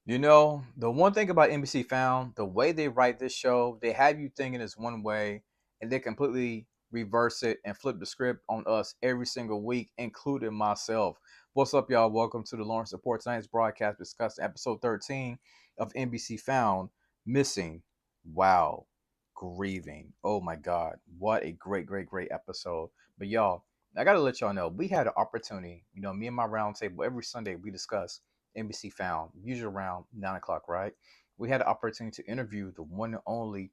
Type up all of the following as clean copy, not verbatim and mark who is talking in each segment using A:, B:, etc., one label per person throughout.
A: The one thing about NBC Found, the way they write this show, they have you thinking it's one way and they completely reverse it and flip the script on us every single week, including myself. What's up, y'all? Welcome to the Lawrence Report. Tonight's broadcast discussing episode 13 of NBC Found, Missing. Wow. Grieving. Oh my God. What a great episode. But y'all, I got to let y'all know, we had an opportunity, me and my roundtable, every Sunday we discuss NBC Found, usually around 9 o'clock, right? We had the opportunity to interview the one and only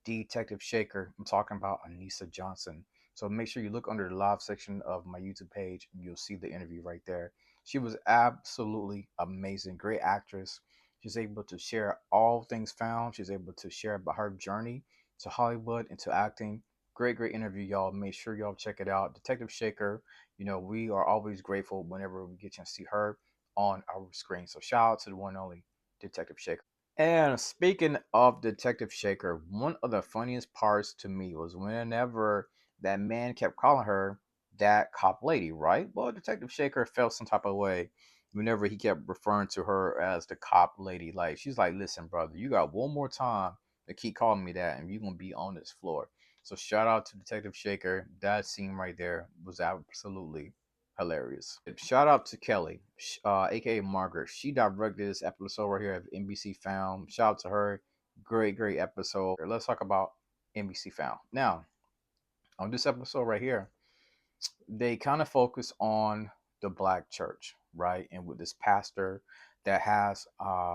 A: Detective Shaker. I'm talking about Anissa Johnson. So make sure you look under the live section of my YouTube page. You'll see the interview right there. She was absolutely amazing, great actress. She's able to share all things found. She's able to share about her journey to Hollywood and to acting. Great interview, y'all. Make sure y'all check it out. Detective Shaker, we are always grateful whenever we get a chance to see her on our screen. So shout out to the one and only Detective Shaker. And speaking of Detective Shaker, one of the funniest parts to me was whenever that man kept calling her that cop lady, right? Well, Detective Shaker felt some type of way whenever he kept referring to her as the cop lady. Like, she's like, listen, brother, you got one more time to keep calling me that, and you're going to be on this floor. So shout out to Detective Shaker. That scene right there was absolutely hilarious. Shout out to Kelly, aka Margaret. She directed this episode right here at NBC Found. Shout out to her. Great episode. Let's talk about NBC Found. Now, on this episode right here, they kind of focus on the black church, right? And with this pastor that has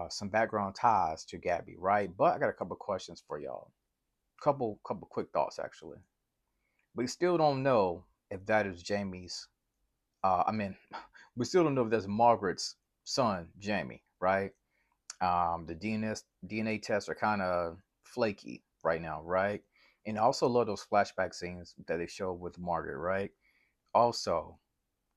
A: some background ties to Gabi, right? But I got a couple questions for y'all. Couple quick thoughts actually. We still don't know if that is Jamie's I mean, we still don't know if that's Margaret's son, Jamie, right? The DNA tests are kind of flaky right now, right? And I also love those flashback scenes that they show with Margaret, right? Also,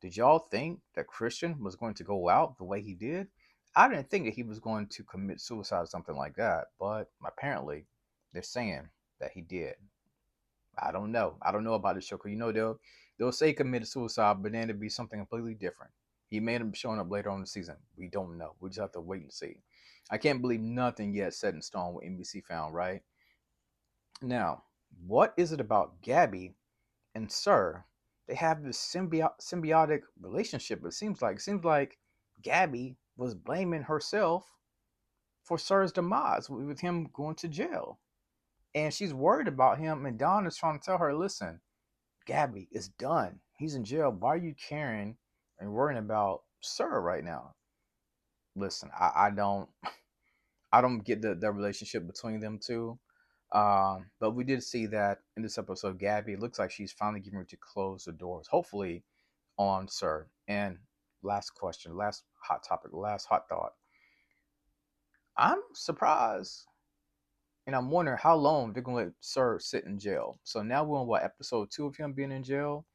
A: did y'all think that Christian was going to go out the way he did? I didn't think that he was going to commit suicide or something like that, but apparently they're saying that he did. I don't know. I don't know about the show because they'll say he committed suicide, but then it'd be something completely different. He may end up showing up later on in the season. We don't know. We just have to wait and see. I can't believe nothing yet set in stone with NBC found, right? Now, what is it about Gabi and Sir? They have this symbiotic relationship. It seems like Gabi was blaming herself for Sir's demise with him going to jail. And she's worried about him, and Don is trying to tell her, listen, Gabi is done. He's in jail. Why are you caring and worrying about Sir right now? Listen, I don't get the relationship between them two. But we did see that in this episode, Gabi, it looks like she's finally getting to close the doors, hopefully, on Sir. And last question, last hot topic, last hot thought. I'm surprised and I'm wondering how long they're gonna let Sir sit in jail. So now we're on what, episode 2 of him being in jail.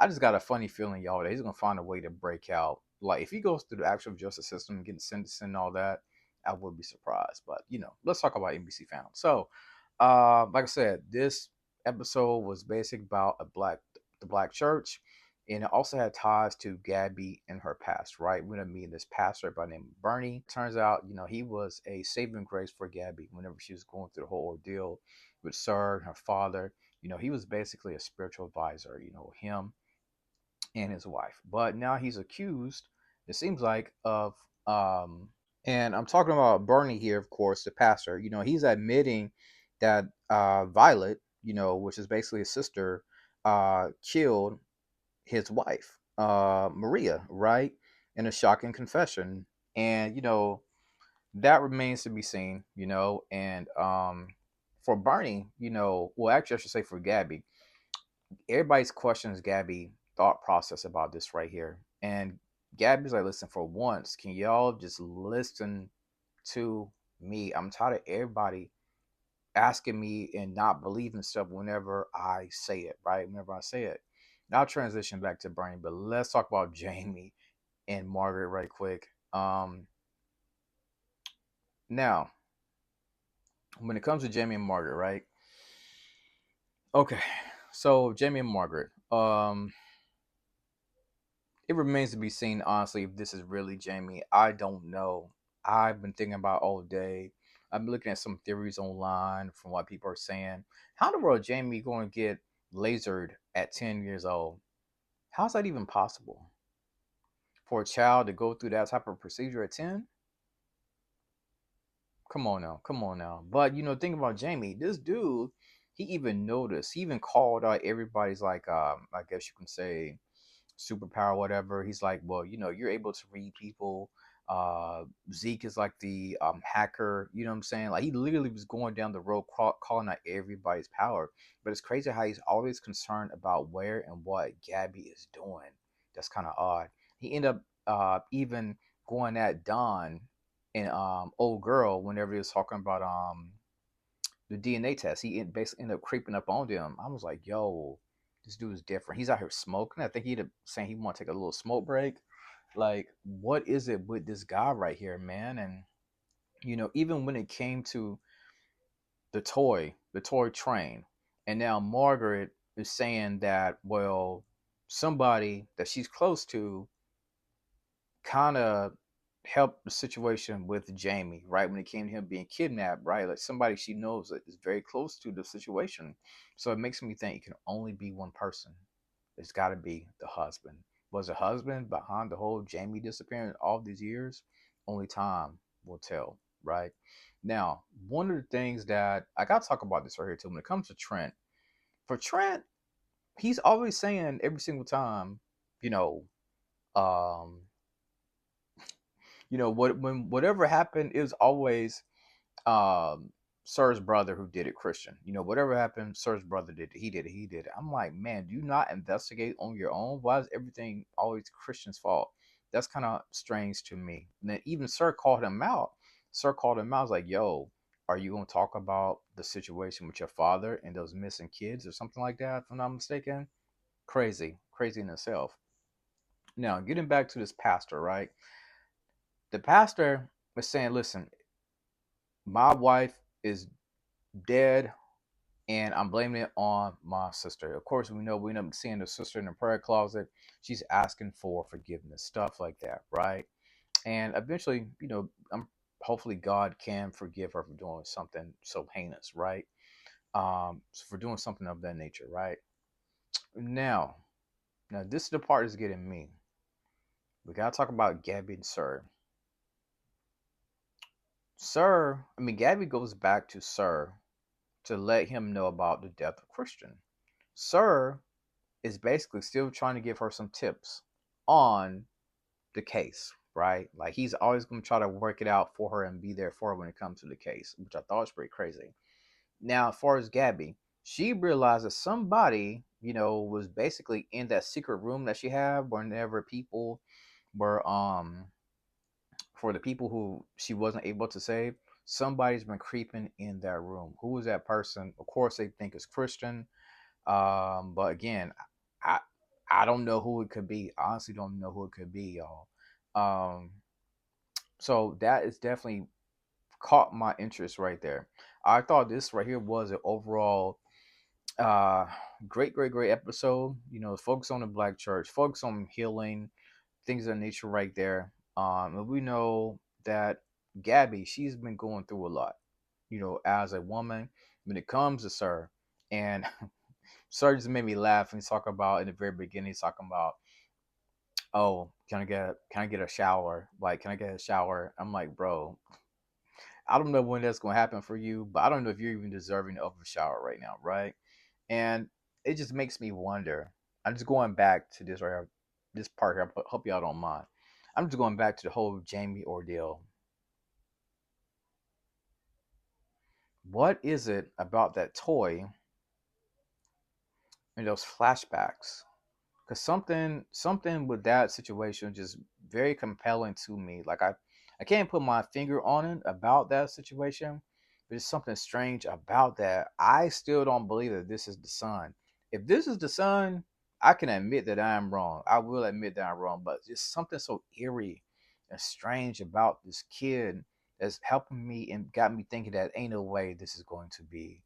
A: I just got a funny feeling, y'all, that he's gonna find a way to break out. Like if he goes through the actual justice system, getting sentenced and all that, I would be surprised. But let's talk about NBC Found. So, like I said, this episode was basic about the black church, and it also had ties to Gabi and her past, right? We're gonna meet this pastor by the name of Bernie. Turns out, he was a saving grace for Gabi whenever she was going through the whole ordeal with Sir, her father. He was basically a spiritual advisor, him and his wife. But now he's accused, it seems like, of and I'm talking about Bernie here, of course, the pastor. He's admitting that Violet, which is basically his sister, killed his wife, Maria, right? In a shocking confession. And, that remains to be seen, and for Bernie, well, actually, I should say for Gabi, everybody's questions Gabi thought process about this right here. And Gabi's like, listen, for once, can y'all just listen to me? I'm tired of everybody asking me and not believing stuff whenever I say it, right? Whenever I say it. Now I'll transition back to Bernie, but let's talk about Jamie and Margaret right quick. Now, when it comes to Jamie and Margaret, right? Okay, so Jamie and Margaret. It remains to be seen, honestly, if this is really Jamie. I don't know. I've been thinking about all day. I've been looking at some theories online from what people are saying. How in the world Jamie going to get lasered at 10 years old? How's that even possible for a child to go through that type of procedure at 10? Come on now, come on now. But think about Jamie. This dude, he even noticed. He even called out everybody's like, I guess you can say, superpower, whatever. He's like, well, you're able to read people. Zeke is like the hacker. You know what I'm saying? Like he literally was going down the road calling out everybody's power. But it's crazy how he's always concerned about where and what Gabby is doing. That's kind of odd. He ended up even going at Don and old girl whenever he was talking about the DNA test. Basically ended up creeping up on them. I was like, yo, this dude is different. He's out here smoking. I think he ended up saying he want to take a little smoke break. Like, what is it with this guy right here, man? And even when it came to the toy train, and now Margaret is saying that, well, somebody that she's close to kind of helped the situation with Jamie, right? When it came to him being kidnapped, right? Like somebody she knows that is very close to the situation. So it makes me think it can only be one person. It's got to be the husband. Was the husband behind the whole Jamie disappearing all these years? Only time will tell, right? Now, one of the things that I got to talk about this right here too, when it comes to Trent, for Trent, he's always saying every single time, you know, um, whatever happened, it was always um Sir's brother who did it, Christian. Whatever happened, Sir's brother did it. He did it. He did it. I'm like, man, do you not investigate on your own? Why is everything always Christian's fault? That's kind of strange to me. And then even Sir called him out. Sir called him out. I was like, yo, are you gonna talk about the situation with your father and those missing kids or something like that, if I'm not mistaken? Crazy. Crazy in itself. Now, getting back to this pastor, right? The pastor was saying, listen, my wife is dead and I'm blaming it on my sister. Of course, we end up seeing the sister in the prayer closet. She's asking for forgiveness, stuff like that, right? And eventually, I'm hopefully God can forgive her for doing something so heinous, right? For doing something of that nature, right? Now, now this is the part that's getting me. We gotta talk about Gabby and Sir. Sir, I mean, Gabby goes back to Sir to let him know about the death of Christian. Sir is basically still trying to give her some tips on the case, right? Like he's always going to try to work it out for her and be there for her when it comes to the case, which I thought was pretty crazy. Now, as far as Gabby, she realized that somebody, was basically in that secret room that she had whenever people were for the people who she wasn't able to save, somebody's been creeping in that room. Who is that person? Of course, they think it's Christian. But again, I I don't know who it could be. I honestly don't know who it could be, y'all. Um, so that is definitely caught my interest right there. I thought this right here was an overall uh great, great, great episode. Focus on the black church, focus on healing, things of that nature right there. And we know that Gabby, she's been going through a lot, as a woman when it comes to Sir. And Sir just made me laugh and he's talking about in the very beginning, he's talking about, oh, can I get a shower? Like, can I get a shower? I'm like, bro, I don't know when that's gonna happen for you, but I don't know if you're even deserving of a shower right now, right? And it just makes me wonder. I'm just going back to this right here, this part here. I hope y'all don't mind. I'm just going back to the whole Jamie ordeal. What is it about that toy and those flashbacks? Because something with that situation just very compelling to me. Like I can't put my finger on it about that situation, but there's something strange about that. I still don't believe that this is the son. If this is the son, I can admit that I am wrong. I will admit that I'm wrong, but there's something so eerie and strange about this kid that's helping me and got me thinking that ain't no way this is going to be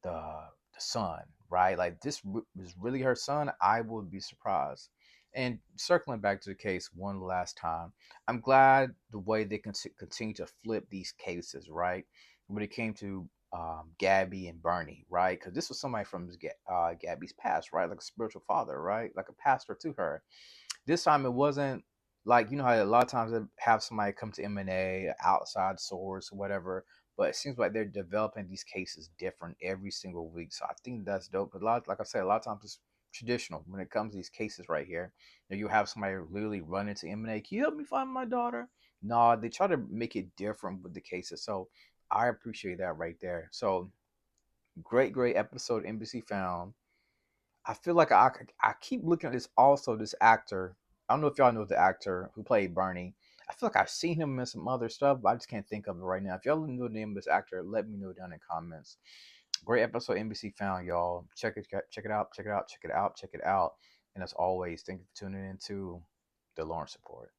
A: the son, right? Like this is really her son. I would be surprised. And circling back to the case one last time, I'm glad the way they continue to flip these cases, right? When it came to Gabi and Bernie, right? Because this was somebody from Gabi's past, right? Like a spiritual father, right? Like a pastor to her. This time it wasn't like, you know how a lot of times they have somebody come to M&A, outside source, whatever. But it seems like they're developing these cases different every single week. So I think that's dope. But like I said, a lot of times it's traditional when it comes to these cases right here. You have somebody literally run into M&A. Can you help me find my daughter? No, they try to make it different with the cases. So I appreciate that right there. So great episode NBC found. I feel like I keep looking at this actor. I don't know if y'all know the actor who played Bernie. I feel like I've seen him in some other stuff, but I just can't think of it right now. If y'all know the name of this actor, let me know down in the comments. Great episode NBC found, y'all. Check it out, check it out, check it out, check it out. And as always, thank you for tuning in to the Lawrence Report.